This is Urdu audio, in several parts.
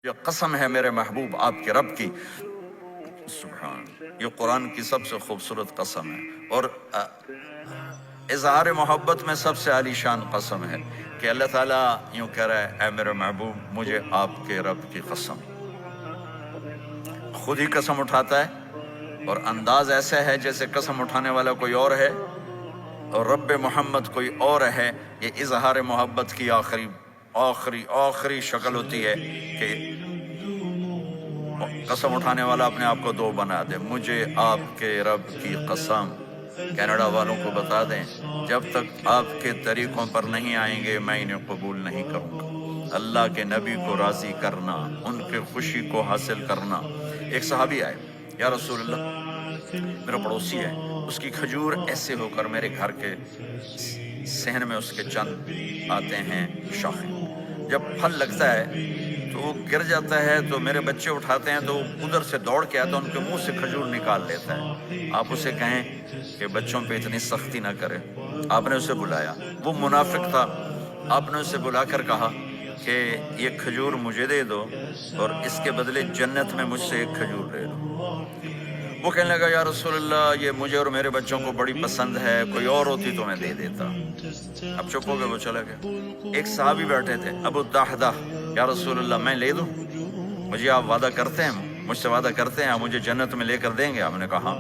یہ قسم ہے میرے محبوب آپ کے رب کی، سبحان، یہ قرآن کی سب سے خوبصورت قسم ہے، اور اظہار محبت میں سب سے عالی شان قسم ہے کہ اللہ تعالیٰ یوں کہہ رہا ہے، اے میرے محبوب مجھے آپ کے رب کی قسم۔ خود ہی قسم اٹھاتا ہے اور انداز ایسا ہے جیسے قسم اٹھانے والا کوئی اور ہے اور رب محمد کوئی اور ہے۔ یہ اظہار محبت کی آخری شکل ہوتی ہے کہ قسم اٹھانے والا اپنے آپ کو دو بنا دے۔ مجھے آپ کے رب کی قسم، کینیڈا والوں کو بتا دیں جب تک آپ کے طریقوں پر نہیں آئیں گے میں انہیں قبول نہیں کروں گا۔ اللہ کے نبی کو راضی کرنا، ان کے خوشی کو حاصل کرنا۔ ایک صحابی آئے، یا رسول اللہ میرا پڑوسی ہے، اس کی کھجور ایسے ہو کر میرے گھر کے صحن میں اس کے چند آتے ہیں شاخیں، جب پھل لگتا ہے تو وہ گر جاتا ہے تو میرے بچے اٹھاتے ہیں تو ادھر سے دوڑ کے آتا ہے، ان کے منہ سے کھجور نکال لیتا ہے۔ آپ اسے کہیں کہ بچوں پہ اتنی سختی نہ کرے۔ آپ نے اسے بلایا، وہ منافق تھا، آپ نے اسے بلا کر کہا کہ یہ کھجور مجھے دے دو اور اس کے بدلے جنت میں مجھ سے ایک کھجور لے لو۔ وہ کہنے لگا یا رسول اللہ یہ مجھے اور میرے بچوں کو بڑی پسند ہے، کوئی اور ہوتی تو میں دے دیتا۔ اب چپ ہو گئے، وہ چلا گیا۔ ایک صحابی بیٹھے تھے، ابو الدحدہ، یا رسول اللہ میں لے دوں؟ مجھے آپ وعدہ کرتے ہیں، مجھ سے وعدہ کرتے ہیں آپ مجھے جنت میں لے کر دیں گے؟ آپ نے کہا ہاں۔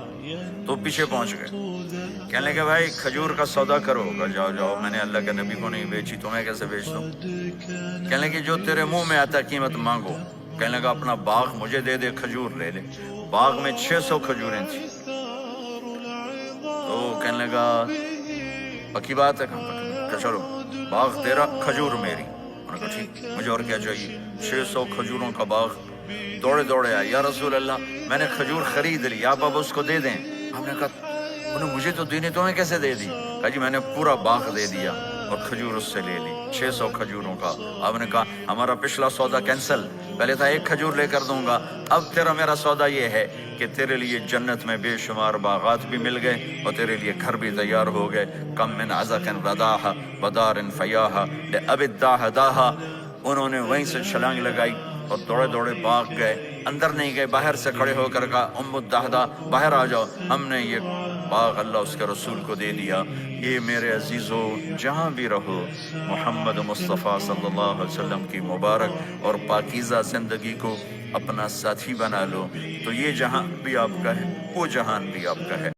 تو پیچھے پہنچ گئے، کہنے لگے بھائی کھجور کا سودا کرو ہوگا، جاؤ جاؤ، میں نے اللہ کے نبی کو نہیں بیچی، تمہیں کیسے بیچ دوں؟ کہنے لگے جو تیرے منہ میں آتا قیمت مانگو۔ کہنے لگا اپنا باغ مجھے دے دے، کھجور لے لے۔ باغ میں 600 کھجوریں تھیں۔ تو کہنے لگا پکی بات ہے، کہ چلو باغ تیرا کھجور میری۔ انہوں نے کہا ٹھیک، مجھے اور کیا چاہیے؟ 600 کھجوروں کا باغ۔ دوڑے دوڑے آئے، یا رسول اللہ میں نے کھجور خرید لی، آپ اب اس کو دے دیں۔ ہم نے کہا انہوں مجھے تو دینی، تمہیں کیسے دے دی؟ کہا جی میں نے پورا باغ دے دیا اور کھجور اس سے لے لی، 600 کھجوروں کا۔ آپ نے کہا ہمارا پچھلا سودا کینسل، پہلے تھا ایک کھجور لے کر دوں گا، اب تیرا میرا سودا یہ ہے کہ تیرے لیے جنت میں بے شمار باغات بھی مل گئے اور تیرے لیے گھر بھی تیار ہو گئے۔ کم من عزق رداہ بدار فیاہ لأب الداہ داہا۔ انہوں نے وہیں سے چھلانگ لگائی اور دوڑے دوڑے باغ گئے، اندر نہیں گئے، باہر سے کھڑے ہو کر کہا ام الدحدہ باہر آ جاؤ، ہم نے یہ باغ اللہ اس کے رسول کو دے دیا۔ یہ میرے عزیزو جہاں بھی رہو محمد مصطفیٰ صلی اللہ علیہ وسلم کی مبارک اور پاکیزہ زندگی کو اپنا ساتھی بنا لو، تو یہ جہان بھی آپ کا ہے، وہ جہان بھی آپ کا ہے۔